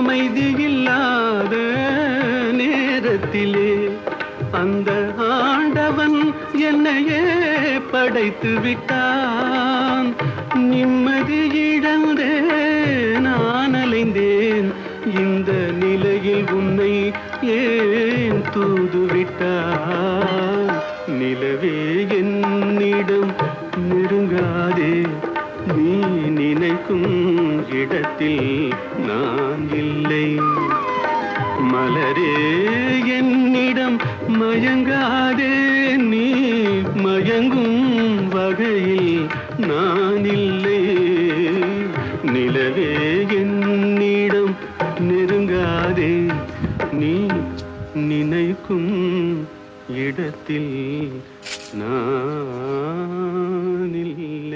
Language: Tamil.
அமைதி இல்லாத நேரத்திலே அந்த ஆண்டவன் என்னையே படைத்து விட்டான். நிம்மதி இழந்தே நான் அலைந்தேன். இந்த நிலையில் உன்னை ஏன் தூதுவிட்டான்? நிலவே என்னிடம் நெருங்காதே, நீ நினைக்கும் இடத்தில் நான் இல்லை. மலரே என்னிடம் மயங்காதே, நீ மயங்கும் வகையில் நான் இல்லை. நிலவே என்னிடம் நெருங்காதே, நீ நினைக்கும் இடத்தில் நான் இல்லை.